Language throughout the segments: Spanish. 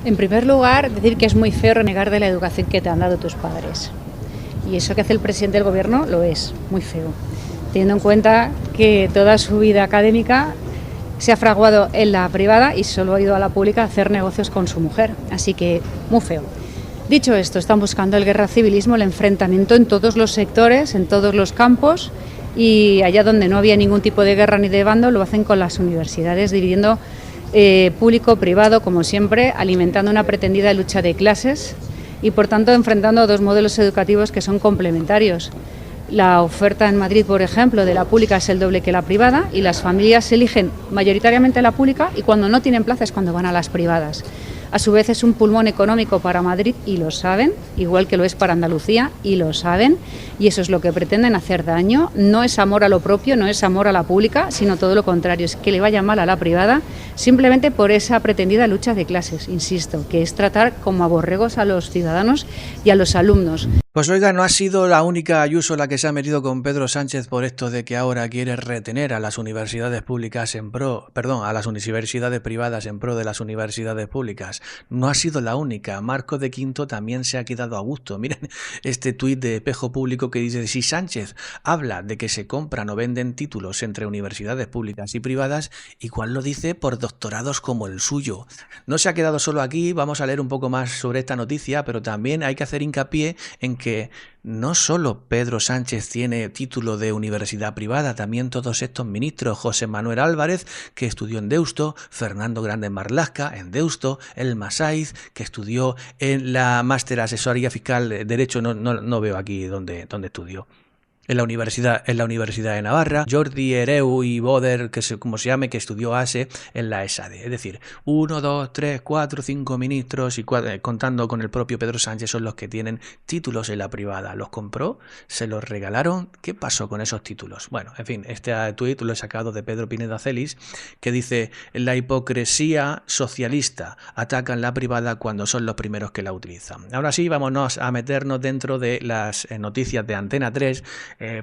En primer lugar, decir que es muy feo renegar de la educación que te han dado tus padres. Y eso que hace el presidente del gobierno lo es, muy feo. Teniendo en cuenta que toda su vida académica se ha fraguado en la privada y solo ha ido a la pública a hacer negocios con su mujer. Así que, muy feo. Dicho esto, están buscando el guerra civilismo, el enfrentamiento en todos los sectores, en todos los campos, y allá donde no había ningún tipo de guerra ni de bando, lo hacen con las universidades, dividiendo público-privado, como siempre, alimentando una pretendida lucha de clases y, por tanto, enfrentando dos modelos educativos que son complementarios. La oferta en Madrid, por ejemplo, de la pública es el doble que la privada y las familias eligen mayoritariamente la pública y cuando no tienen plaza es cuando van a las privadas. A su vez es un pulmón económico para Madrid y lo saben, igual que lo es para Andalucía y lo saben, y eso es lo que pretenden hacer daño. No es amor a lo propio, no es amor a la pública, sino todo lo contrario, es que le vaya mal a la privada simplemente por esa pretendida lucha de clases, insisto, que es tratar como a borregos a los ciudadanos y a los alumnos. Pues oiga, no ha sido la única Ayuso la que se ha metido con Pedro Sánchez por esto de que ahora quiere retener a las universidades públicas a las universidades privadas en pro de las universidades públicas. No ha sido la única. Marcos de Quinto también se ha quedado a gusto. Miren este tuit de Espejo Público que dice: si Sánchez habla de que se compran o venden títulos entre universidades públicas y privadas, igual lo dice por doctorados como el suyo. No se ha quedado solo aquí, vamos a leer un poco más sobre esta noticia, pero también hay que hacer hincapié en que no solo Pedro Sánchez tiene título de universidad privada, también todos estos ministros, José Manuel Álvarez, que estudió en Deusto, Fernando Grande Marlaska, en Deusto, Elma Saiz, que estudió en la Máster Asesoría Fiscal de Derecho, no veo aquí dónde estudió. En la Universidad de Navarra, Jordi Hereu y Boder, como se llame, que estudió ASE en la ESADE. Es decir, 1, 2, 3, 4, 5 ministros, y contando con el propio Pedro Sánchez, son los que tienen títulos en la privada. ¿Los compró? ¿Se los regalaron? ¿Qué pasó con esos títulos? Bueno, en fin, este tuit lo he sacado de Pedro Pineda Celis, que dice: la hipocresía socialista, atacan la privada cuando son los primeros que la utilizan. Ahora sí, vámonos a meternos dentro de las noticias de Antena 3,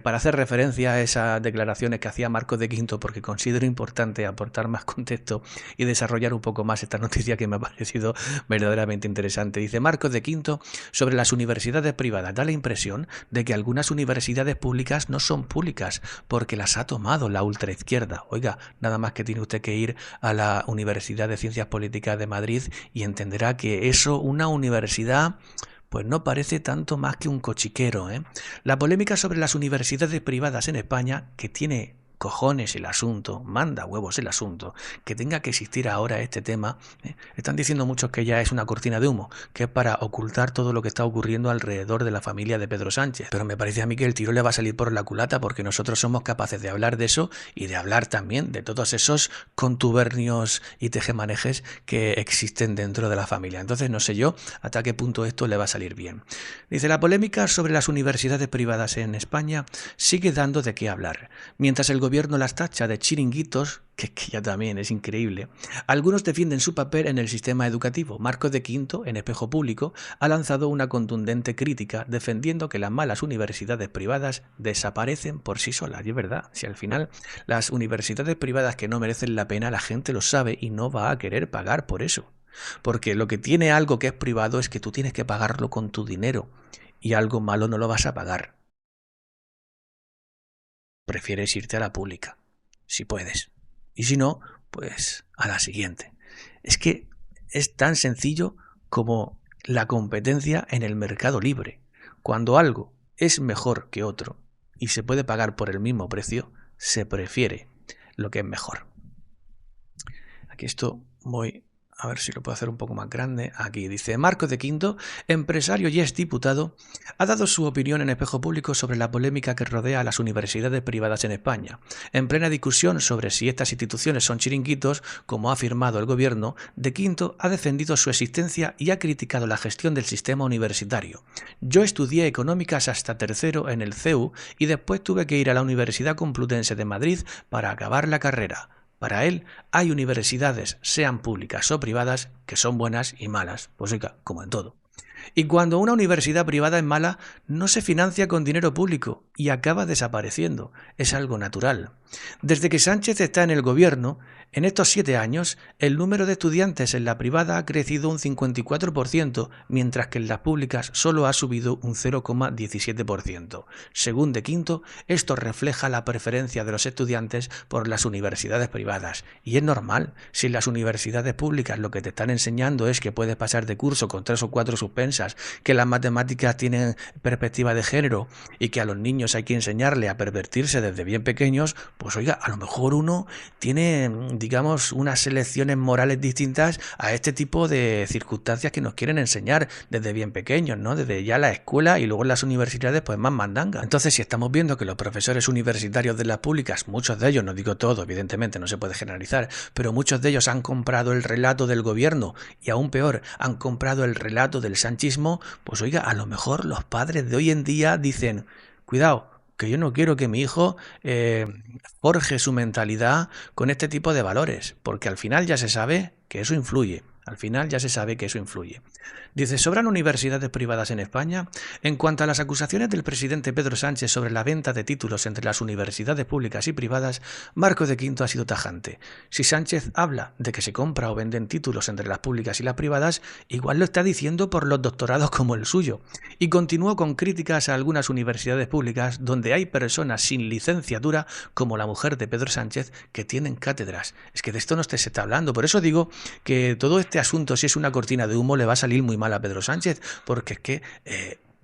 para hacer referencia a esas declaraciones que hacía Marcos de Quinto, porque considero importante aportar más contexto y desarrollar un poco más esta noticia que me ha parecido verdaderamente interesante. Dice Marcos de Quinto sobre las universidades privadas: da la impresión de que algunas universidades públicas no son públicas porque las ha tomado la ultraizquierda. Oiga, nada más que tiene usted que ir a la Universidad de Ciencias Políticas de Madrid y entenderá que eso, una universidad, pues no parece tanto más que un cochiquero, ¿eh? La polémica sobre las universidades privadas en España, que tiene cojones el asunto, manda huevos el asunto, que tenga que existir ahora este tema, ¿eh? Están diciendo muchos que ya es una cortina de humo, que es para ocultar todo lo que está ocurriendo alrededor de la familia de Pedro Sánchez. Pero me parece a mí que el tiro le va a salir por la culata, porque nosotros somos capaces de hablar de eso y de hablar también de todos esos contubernios y tejemanejes que existen dentro de la familia. Entonces no sé yo hasta qué punto esto le va a salir bien. Dice: la polémica sobre las universidades privadas en España sigue dando de qué hablar. Mientras el gobierno las tacha de chiringuitos, que ya también es increíble, algunos defienden su papel en el sistema educativo. Marcos de Quinto, en Espejo Público, ha lanzado una contundente crítica defendiendo que las malas universidades privadas desaparecen por sí solas. Y es verdad, si al final las universidades privadas que no merecen la pena, la gente lo sabe y no va a querer pagar por eso. Porque lo que tiene algo que es privado es que tú tienes que pagarlo con tu dinero y algo malo no lo vas a pagar. Prefieres irte a la pública, si puedes. Y si no, pues a la siguiente. Es que es tan sencillo como la competencia en el mercado libre. Cuando algo es mejor que otro y se puede pagar por el mismo precio, se prefiere lo que es mejor. Aquí esto voy a ver si lo puedo hacer un poco más grande. Aquí dice: Marcos de Quinto, empresario y exdiputado, ha dado su opinión en Espejo Público sobre la polémica que rodea a las universidades privadas en España. En plena discusión sobre si estas instituciones son chiringuitos, como ha afirmado el gobierno, de Quinto ha defendido su existencia y ha criticado la gestión del sistema universitario. Yo estudié económicas hasta tercero en el CEU y después tuve que ir a la Universidad Complutense de Madrid para acabar la carrera. Para él, hay universidades, sean públicas o privadas, que son buenas y malas, pues oiga, como en todo. Y cuando una universidad privada es mala, no se financia con dinero público y acaba desapareciendo. Es algo natural. Desde que Sánchez está en el gobierno, en estos 7 años, el número de estudiantes en la privada ha crecido un 54%, mientras que en las públicas solo ha subido un 0,17%. Según De Quinto, esto refleja la preferencia de los estudiantes por las universidades privadas. Y es normal, si en las universidades públicas lo que te están enseñando es que puedes pasar de curso con 3 o 4 suspensas, que las matemáticas tienen perspectiva de género y que a los niños hay que enseñarle a pervertirse desde bien pequeños, pues oiga, a lo mejor uno tiene, digamos, unas selecciones morales distintas a este tipo de circunstancias que nos quieren enseñar desde bien pequeños, ¿no? Desde ya la escuela y luego en las universidades pues más mandanga. Entonces, si estamos viendo que los profesores universitarios de las públicas, muchos de ellos, no digo todo, evidentemente no se puede generalizar, pero muchos de ellos han comprado el relato del gobierno y aún peor, han comprado el relato del sanchismo, pues oiga, a lo mejor los padres de hoy en día dicen, cuidado, que yo no quiero que mi hijo forje su mentalidad con este tipo de valores, porque al final ya se sabe que eso influye. Al final ya se sabe que eso influye. Dice, ¿sobran universidades privadas en España? En cuanto a las acusaciones del presidente Pedro Sánchez sobre la venta de títulos entre las universidades públicas y privadas, Marco de Quinto ha sido tajante. Si Sánchez habla de que se compra o venden títulos entre las públicas y las privadas, igual lo está diciendo por los doctorados como el suyo. Y continuó con críticas a algunas universidades públicas donde hay personas sin licenciatura, como la mujer de Pedro Sánchez, que tienen cátedras. Es que de esto no se está hablando. Por eso digo que todo este asunto, si es una cortina de humo, le va a salir muy mal a Pedro Sánchez, porque es que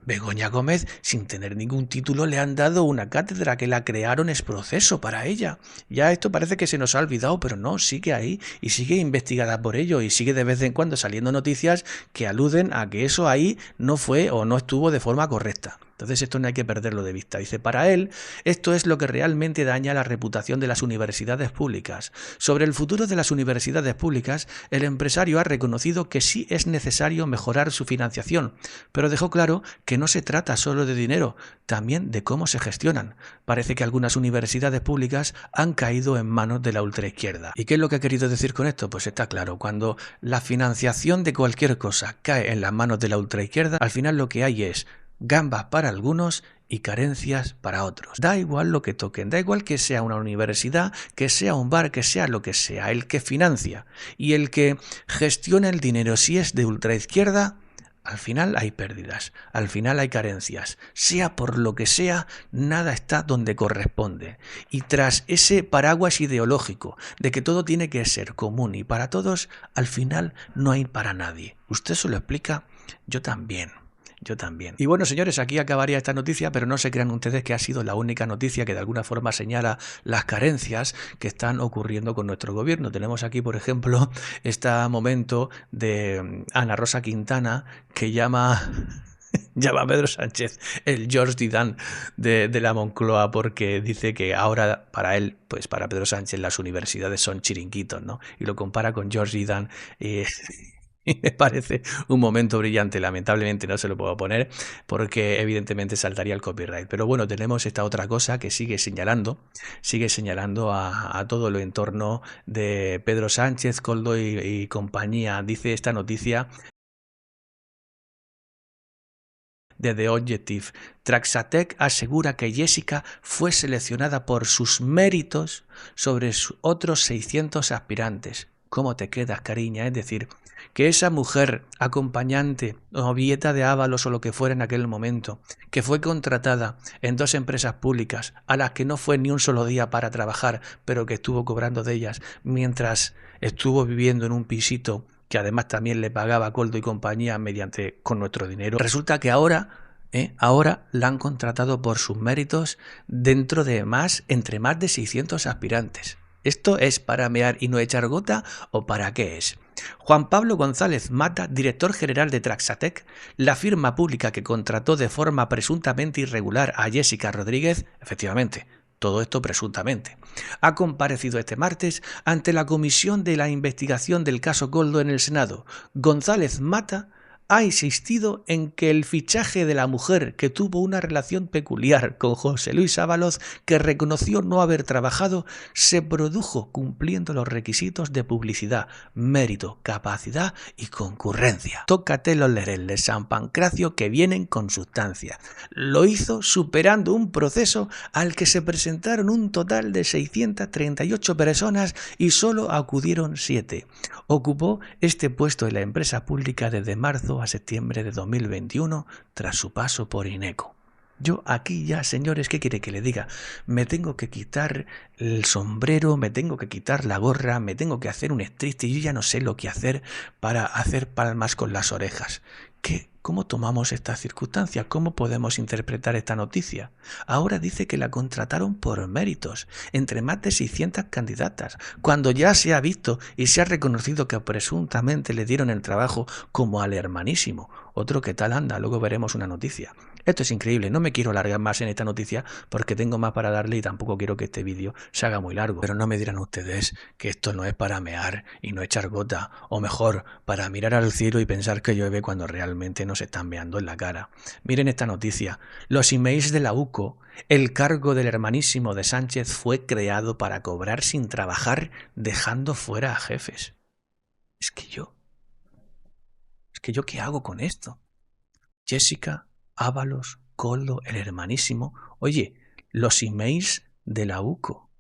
Begoña Gómez, sin tener ningún título, le han dado una cátedra que la crearon es proceso para ella. Ya esto parece que se nos ha olvidado, pero no, sigue ahí y sigue investigada por ello y sigue de vez en cuando saliendo noticias que aluden a que eso ahí no fue o no estuvo de forma correcta. Entonces esto no hay que perderlo de vista. Dice, para él, esto es lo que realmente daña la reputación de las universidades públicas. Sobre el futuro de las universidades públicas, el empresario ha reconocido que sí es necesario mejorar su financiación, pero dejó claro que no se trata solo de dinero, también de cómo se gestionan. Parece que algunas universidades públicas han caído en manos de la ultraizquierda. ¿Y qué es lo que ha querido decir con esto? Pues está claro, cuando la financiación de cualquier cosa cae en las manos de la ultraizquierda, al final lo que hay es gambas para algunos y carencias para otros. Da igual lo que toquen, da igual que sea una universidad, que sea un bar, que sea lo que sea, el que financia y el que gestiona el dinero, si es de ultraizquierda, al final hay pérdidas, al final hay carencias. Sea por lo que sea, nada está donde corresponde. Y tras ese paraguas ideológico de que todo tiene que ser común y para todos, al final no hay para nadie. ¿Usted se lo explica? Yo también. Yo también. Y bueno, señores, aquí acabaría esta noticia, pero no se crean ustedes que ha sido la única noticia que de alguna forma señala las carencias que están ocurriendo con nuestro gobierno. Tenemos aquí, por ejemplo, este momento de Ana Rosa Quintana que llama a Pedro Sánchez el George Didan de la Moncloa, porque dice que ahora para él, pues para Pedro Sánchez, las universidades son chiringuitos, ¿no? Y lo compara con George Didan. Y me parece un momento brillante. Lamentablemente no se lo puedo poner porque evidentemente saltaría el copyright. Pero bueno, tenemos esta otra cosa que sigue señalando a todo lo entorno de Pedro Sánchez, Koldo y compañía. Dice esta noticia de The Objective. Traxatec asegura que Jessica fue seleccionada por sus méritos sobre otros 600 aspirantes. ¿Cómo te quedas, cariña? Es decir, que esa mujer acompañante o Vieta de Ábalos o lo que fuera en aquel momento, que fue contratada en 2 empresas públicas a las que no fue ni un solo día para trabajar, pero que estuvo cobrando de ellas mientras estuvo viviendo en un pisito que además también le pagaba Koldo y compañía con nuestro dinero, resulta que ahora la han contratado por sus méritos dentro de entre más de 600 aspirantes. ¿Esto es para mear y no echar gota o para qué es? Juan Pablo González Mata, director general de Traxatec, la firma pública que contrató de forma presuntamente irregular a Jessica Rodríguez, efectivamente, todo esto presuntamente, ha comparecido este martes ante la Comisión de la Investigación del caso Koldo en el Senado. González Mata ha insistido en que el fichaje de la mujer que tuvo una relación peculiar con José Luis Ábalos, que reconoció no haber trabajado, se produjo cumpliendo los requisitos de publicidad, mérito, capacidad y concurrencia. Tócate los lereles de San Pancracio que vienen con sustancia. Lo hizo superando un proceso al que se presentaron un total de 638 personas y solo acudieron 7. Ocupó este puesto en la empresa pública desde marzo a septiembre de 2021 tras su paso por INECO. Yo aquí ya, señores, ¿qué quiere que le diga? Me tengo que quitar el sombrero, me tengo que quitar la gorra, me tengo que hacer un striptease y yo ya no sé lo que hacer para hacer palmas con las orejas. ¿Cómo tomamos esta circunstancia? ¿Cómo podemos interpretar esta noticia? Ahora dice que la contrataron por méritos, entre más de 600 candidatas, cuando ya se ha visto y se ha reconocido que presuntamente le dieron el trabajo como al hermanísimo. Otro que tal anda, luego veremos una noticia. Esto es increíble, no me quiero alargar más en esta noticia porque tengo más para darle y tampoco quiero que este vídeo se haga muy largo. Pero no me dirán ustedes que esto no es para mear y no echar gota, o mejor, para mirar al cielo y pensar que llueve cuando realmente nos están meando en la cara. Miren esta noticia. Los emails de la UCO, el cargo del hermanísimo de Sánchez fue creado para cobrar sin trabajar, dejando fuera a jefes. Es que yo, ¿qué hago con esto? Jessica, Ábalos, Koldo, el hermanísimo. Oye, los emails de la UCO,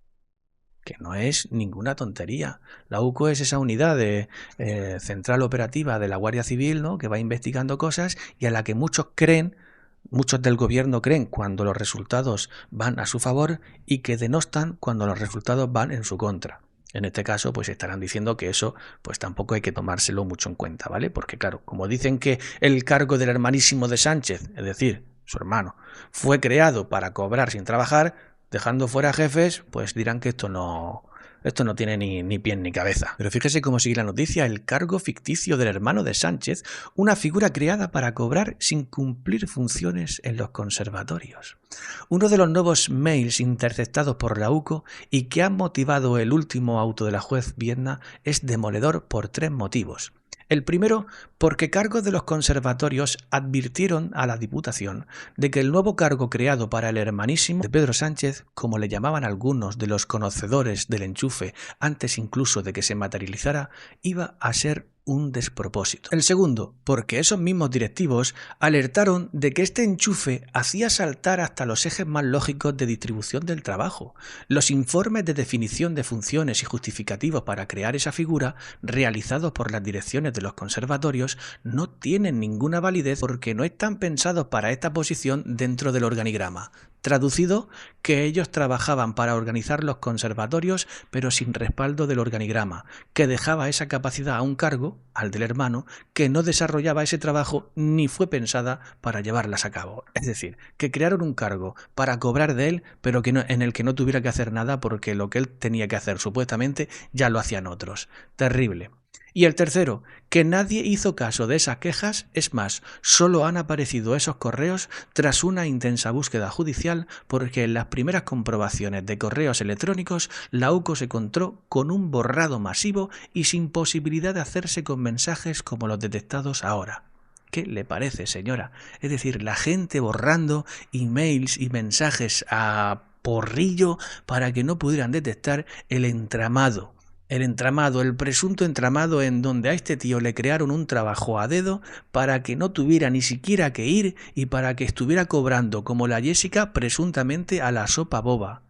que no es ninguna tontería. La UCO es esa unidad de central operativa de la Guardia Civil, ¿no?, que va investigando cosas y a la que muchos del gobierno creen cuando los resultados van a su favor y que denostan cuando los resultados van en su contra. En este caso, pues estarán diciendo que eso pues tampoco hay que tomárselo mucho en cuenta, ¿vale? Porque claro, como dicen que el cargo del hermanísimo de Sánchez, es decir, su hermano, fue creado para cobrar sin trabajar, dejando fuera a jefes, pues dirán que esto no tiene ni pie ni cabeza. Pero fíjese cómo sigue la noticia: el cargo ficticio del hermano de Sánchez, una figura creada para cobrar sin cumplir funciones en los conservatorios. Uno de los nuevos mails interceptados por la UCO y que ha motivado el último auto de la juez Viedma es demoledor por 3 motivos. El primero, porque cargos de los conservatorios advirtieron a la Diputación de que el nuevo cargo creado para el hermanísimo de Pedro Sánchez, como le llamaban algunos de los conocedores del enchufe antes incluso de que se materializara, iba a ser un despropósito. El segundo, porque esos mismos directivos alertaron de que este enchufe hacía saltar hasta los ejes más lógicos de distribución del trabajo. Los informes de definición de funciones y justificativos para crear esa figura, realizados por las direcciones de los conservatorios, no tienen ninguna validez porque no están pensados para esta posición dentro del organigrama. Traducido, que ellos trabajaban para organizar los conservatorios pero sin respaldo del organigrama, que dejaba esa capacidad a un cargo, al del hermano, que no desarrollaba ese trabajo ni fue pensada para llevarlas a cabo. Es decir, que crearon un cargo para cobrar de él, pero en el que no tuviera que hacer nada porque lo que él tenía que hacer supuestamente ya lo hacían otros. Terrible. Y el tercero, que nadie hizo caso de esas quejas, es más, solo han aparecido esos correos tras una intensa búsqueda judicial porque en las primeras comprobaciones de correos electrónicos la UCO se encontró con un borrado masivo y sin posibilidad de hacerse con mensajes como los detectados ahora. ¿Qué le parece, señora? Es decir, la gente borrando emails y mensajes a porrillo para que no pudieran detectar el entramado, el presunto entramado en donde a este tío le crearon un trabajo a dedo para que no tuviera ni siquiera que ir y para que estuviera cobrando como la Jessica presuntamente a la sopa boba.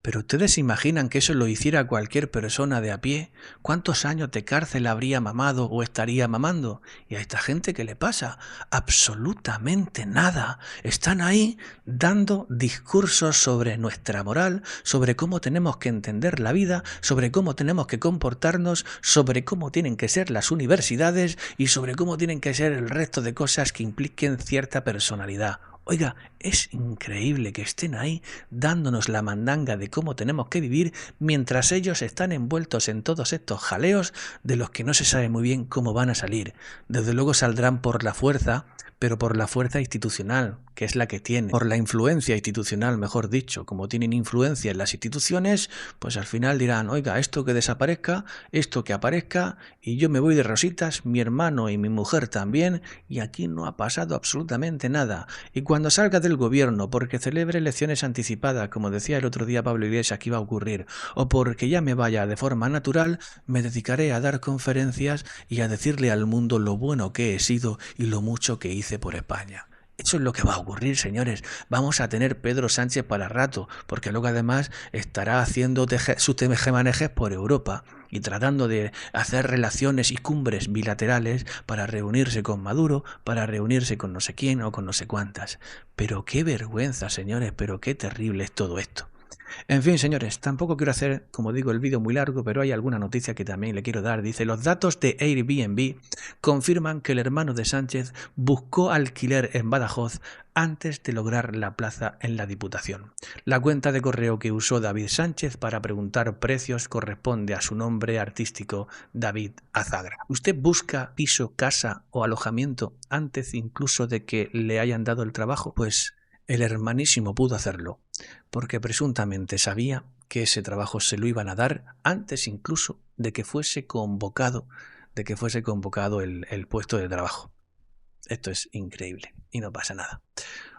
¿Pero ustedes se imaginan que eso lo hiciera cualquier persona de a pie? ¿Cuántos años de cárcel habría mamado o estaría mamando? ¿Y a esta gente qué le pasa? Absolutamente nada. Están ahí dando discursos sobre nuestra moral, sobre cómo tenemos que entender la vida, sobre cómo tenemos que comportarnos, sobre cómo tienen que ser las universidades y sobre cómo tienen que ser el resto de cosas que impliquen cierta personalidad. Oiga, es increíble que estén ahí dándonos la mandanga de cómo tenemos que vivir mientras ellos están envueltos en todos estos jaleos de los que no se sabe muy bien cómo van a salir. Desde luego saldrán por la fuerza, pero por la fuerza institucional, que es la que tienen, por la influencia institucional, mejor dicho. Como tienen influencia en las instituciones, pues al final dirán, oiga, esto que desaparezca, esto que aparezca, y yo me voy de rositas, mi hermano y mi mujer también, y aquí no ha pasado absolutamente nada. Y cuando salga del gobierno porque celebre elecciones anticipadas, como decía el otro día Pablo Iglesias que iba a ocurrir, o porque ya me vaya de forma natural, me dedicaré a dar conferencias y a decirle al mundo lo bueno que he sido y lo mucho que hice por España. Eso es lo que va a ocurrir, señores. Vamos a tener Pedro Sánchez para rato, porque luego además estará haciendo sus tejemanejes por Europa y tratando de hacer relaciones y cumbres bilaterales para reunirse con Maduro, para reunirse con no sé quién o con no sé cuántas. Pero qué vergüenza, señores, pero qué terrible es todo esto. En fin, señores, tampoco quiero hacer, como digo, el vídeo muy largo, pero hay alguna noticia que también le quiero dar. Dice, los datos de Airbnb confirman que el hermano de Sánchez buscó alquiler en Badajoz antes de lograr la plaza en la Diputación. La cuenta de correo que usó David Sánchez para preguntar precios corresponde a su nombre artístico, David Azagra. ¿Usted busca piso, casa o alojamiento antes incluso de que le hayan dado el trabajo? Pues el hermanísimo pudo hacerlo, porque presuntamente sabía que ese trabajo se lo iban a dar antes incluso de que fuese convocado, el puesto de trabajo. Esto es increíble y no pasa nada.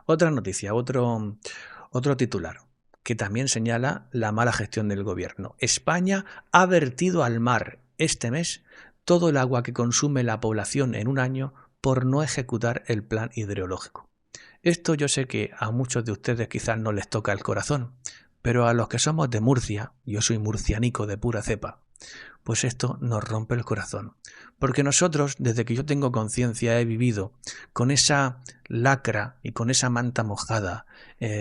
Otra noticia, otro titular, que también señala la mala gestión del gobierno. España ha vertido al mar este mes todo el agua que consume la población en un año por no ejecutar el plan hidrológico. Esto yo sé que a muchos de ustedes quizás no les toca el corazón, pero a los que somos de Murcia, yo soy murcianico de pura cepa, pues esto nos rompe el corazón. Porque nosotros, desde que yo tengo conciencia, he vivido con esa lacra y con esa manta mojada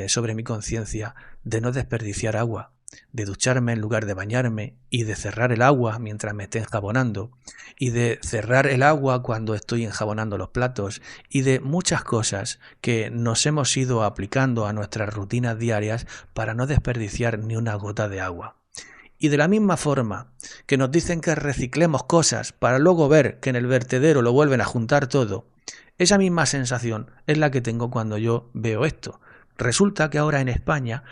sobre mi conciencia de no desperdiciar agua, de ducharme en lugar de bañarme y de cerrar el agua mientras me esté enjabonando y de cerrar el agua cuando estoy enjabonando los platos y de muchas cosas que nos hemos ido aplicando a nuestras rutinas diarias para no desperdiciar ni una gota de agua. Y de la misma forma que nos dicen que reciclemos cosas para luego ver que en el vertedero lo vuelven a juntar todo, esa misma sensación es la que tengo cuando yo veo esto. Resulta que ahora en España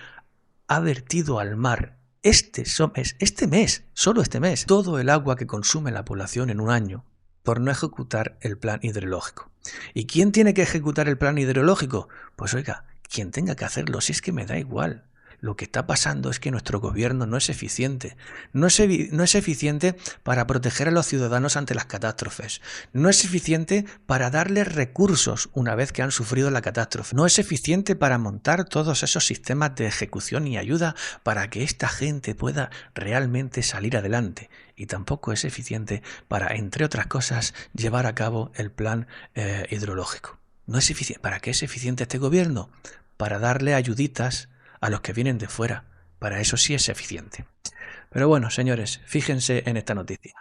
ha vertido al mar solo este mes, todo el agua que consume la población en un año por no ejecutar el plan hidrológico. ¿Y quién tiene que ejecutar el plan hidrológico? Pues oiga, quien tenga que hacerlo, si es que me da igual. Lo que está pasando es que nuestro gobierno no es eficiente. No es eficiente para proteger a los ciudadanos ante las catástrofes. No es eficiente para darles recursos una vez que han sufrido la catástrofe. No es eficiente para montar todos esos sistemas de ejecución y ayuda para que esta gente pueda realmente salir adelante. Y tampoco es eficiente para, entre otras cosas, llevar a cabo el plan hidrológico. No es eficiente. ¿Para qué es eficiente este gobierno? Para darle ayuditas a los que vienen de fuera. Para eso sí es eficiente. Pero bueno, señores, fíjense en esta noticia.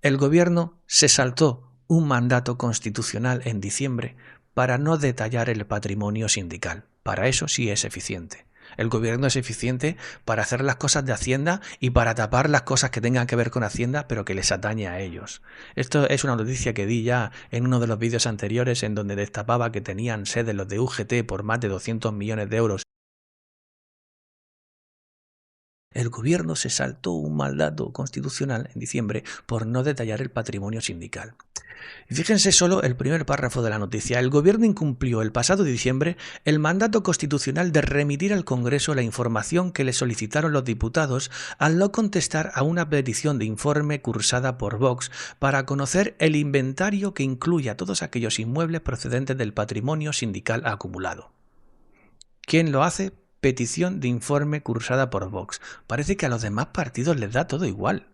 El gobierno se saltó un mandato constitucional en diciembre para no detallar el patrimonio sindical. Para eso sí es eficiente. El gobierno es eficiente para hacer las cosas de Hacienda y para tapar las cosas que tengan que ver con Hacienda, pero que les atañe a ellos. Esto es una noticia que di ya en uno de los vídeos anteriores en donde destapaba que tenían sede los de UGT por más de 200 millones de euros. El gobierno se saltó un mandato constitucional en diciembre por no detallar el patrimonio sindical. Y fíjense solo el primer párrafo de la noticia. El gobierno incumplió el pasado diciembre el mandato constitucional de remitir al Congreso la información que le solicitaron los diputados al no contestar a una petición de informe cursada por Vox para conocer el inventario que incluya todos aquellos inmuebles procedentes del patrimonio sindical acumulado. ¿Quién lo hace? Petición de informe cursada por Vox. Parece que a los demás partidos les da todo igual.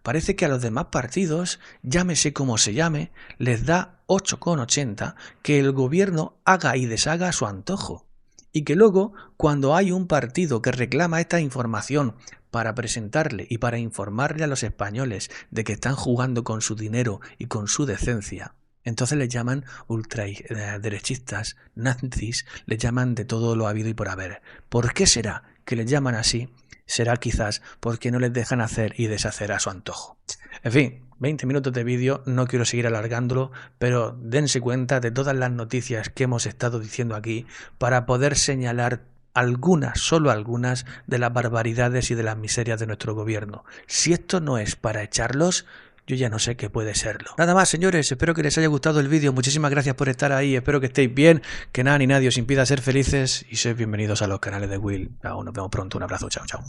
Parece que a los demás partidos, llámese como se llame, les da 8,80 que el gobierno haga y deshaga a su antojo. Y que luego, cuando hay un partido que reclama esta información para presentarle y para informarle a los españoles de que están jugando con su dinero y con su decencia, Entonces les llaman ultraderechistas, nazis, les llaman de todo lo habido y por haber. ¿Por qué será que les llaman así? Será quizás porque no les dejan hacer y deshacer a su antojo. En fin, 20 minutos de vídeo, no quiero seguir alargándolo, pero dense cuenta de todas las noticias que hemos estado diciendo aquí para poder señalar algunas, solo algunas, de las barbaridades y de las miserias de nuestro gobierno. Si esto no es para echarlos, yo ya no sé qué puede serlo. Nada más, señores, espero que les haya gustado el vídeo. Muchísimas gracias por estar ahí, espero que estéis bien, que nada ni nadie os impida ser felices y sed bienvenidos a los canales de Will. Nos vemos pronto, un abrazo, chao, chao.